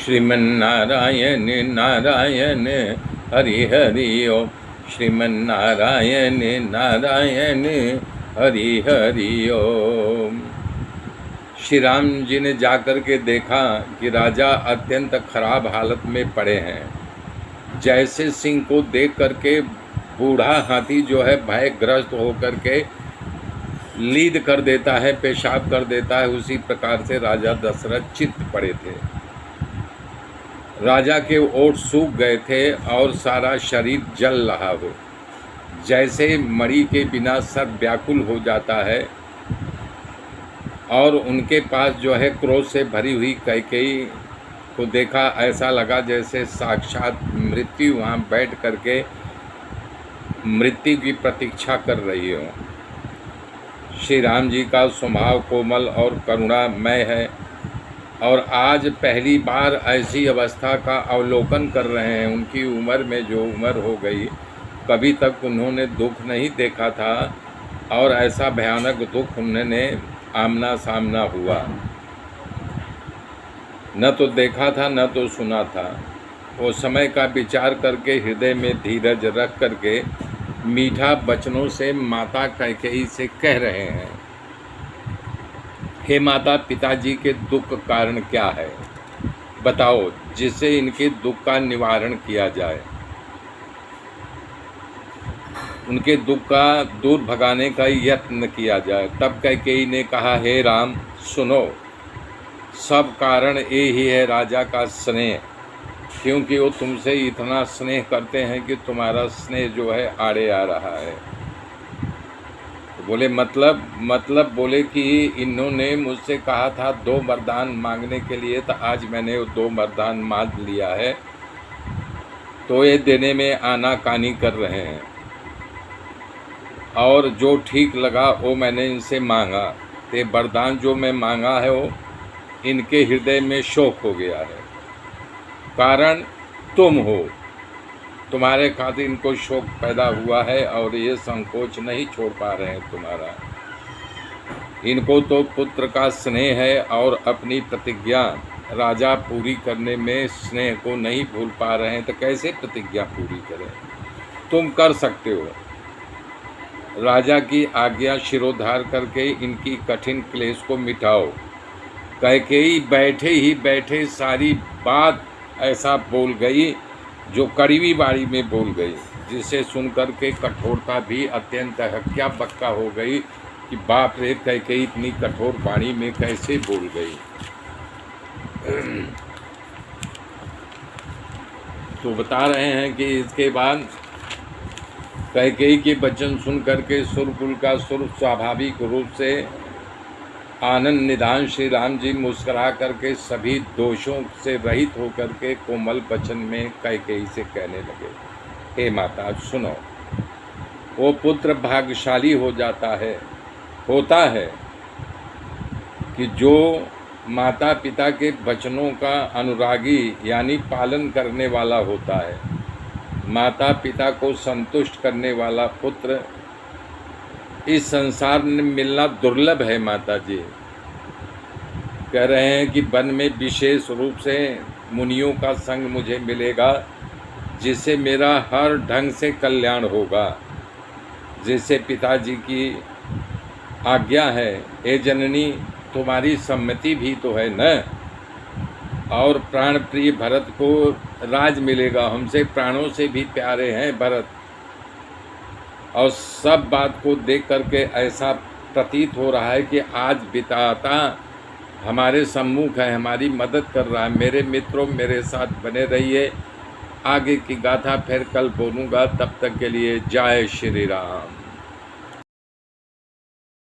श्रीमन्नारायण नारायण हरि हरि ओम। श्रीमन्नारायण नारायण हरि हरि ओम। श्री राम जी ने जाकर के देखा कि राजा अत्यंत खराब हालत में पड़े हैं। जैसे सिंह को देख करके बूढ़ा हाथी जो है भयग्रस्त होकर के लीद कर देता है, पेशाब कर देता है, उसी प्रकार से राजा दशरथ चित पड़े थे। राजा के ओठ सूख गए थे और सारा शरीर जल रहा हो, जैसे मणि के बिना सब व्याकुल हो जाता है। और उनके पास जो है क्रोध से भरी हुई कैकेयी को देखा, ऐसा लगा जैसे साक्षात मृत्यु वहाँ बैठ करके मृत्यु की प्रतीक्षा कर रही हो। श्री राम जी का स्वभाव कोमल और करुणामय है और आज पहली बार ऐसी अवस्था का अवलोकन कर रहे हैं। उनकी उम्र में जो उम्र हो गई, कभी तक उन्होंने दुख नहीं देखा था और ऐसा भयानक दुख उन्होंने आमना सामना हुआ, न तो देखा था न तो सुना था। वो समय का विचार करके हृदय में धीरज रख करके मीठा वचनों से माता कैकेयी से कह रहे हैं, हे माता, पिताजी के दुख कारण क्या है, बताओ, जिससे इनके दुख का निवारण किया जाए, उनके दुख का दूर भगाने का यत्न किया जाए। तब कैकेयी ने कहा, हे राम, सुनो, सब कारण ये ही है राजा का स्नेह, क्योंकि वो तुमसे इतना स्नेह करते हैं कि तुम्हारा स्नेह जो है आड़े आ रहा है। बोले मतलब बोले कि इन्होंने मुझसे कहा था 2 वरदान मांगने के लिए, तो आज मैंने वो 2 वरदान मांग लिया है, तो ये देने में आनाकानी कर रहे हैं और जो ठीक लगा वो मैंने इनसे मांगा। ते वरदान जो मैं मांगा है वो इनके हृदय में शोक हो गया है। कारण तुम हो, तुम्हारे खातिर इनको शोक पैदा हुआ है और ये संकोच नहीं छोड़ पा रहे हैं तुम्हारा। इनको तो पुत्र का स्नेह है और अपनी प्रतिज्ञा राजा पूरी करने में स्नेह को नहीं भूल पा रहे हैं, तो कैसे प्रतिज्ञा पूरी करें। तुम कर सकते हो। राजा की आज्ञा शिरोधार करके इनकी कठिन क्लेश को मिटाओ। कैकेयी बैठे ही बैठे सारी बात ऐसा बोल गई जो कड़वी बाड़ी में बोल गई, जिसे सुनकर के कठोरता भी अत्यंत हक्का बक्का हो गई कि बाप रे, कैकेयी इतनी कठोर बाणी में कैसे बोल गई। तो बता रहे हैं कि इसके बाद कैकेयी के वचन सुन करके सुरकुल का सुर स्वाभाविक रूप से आनंद निधान श्री राम जी मुस्कुरा करके सभी दोषों से रहित होकर के कोमल वचन में कैकेयी से कहने लगे, हे माता, सुनो, वो पुत्र भाग्यशाली होता है कि जो माता पिता के वचनों का अनुरागी यानी पालन करने वाला होता है। माता पिता को संतुष्ट करने वाला पुत्र इस संसार में मिलना दुर्लभ है। माता जी कह रहे हैं कि वन में विशेष रूप से मुनियों का संग मुझे मिलेगा, जिससे मेरा हर ढंग से कल्याण होगा। जिससे पिताजी की आज्ञा है, हे जननी, तुम्हारी सम्मति भी तो है न। और प्राण प्रिय भरत को राज मिलेगा, हमसे प्राणों से भी प्यारे हैं भरत। और सब बात को देख करके ऐसा प्रतीत हो रहा है कि आज विधाता हमारे सम्मुख है, हमारी मदद कर रहा है। मेरे मित्रों, मेरे साथ बने रहिए। आगे की गाथा फिर कल बोलूँगा, तब तक के लिए जय श्री राम।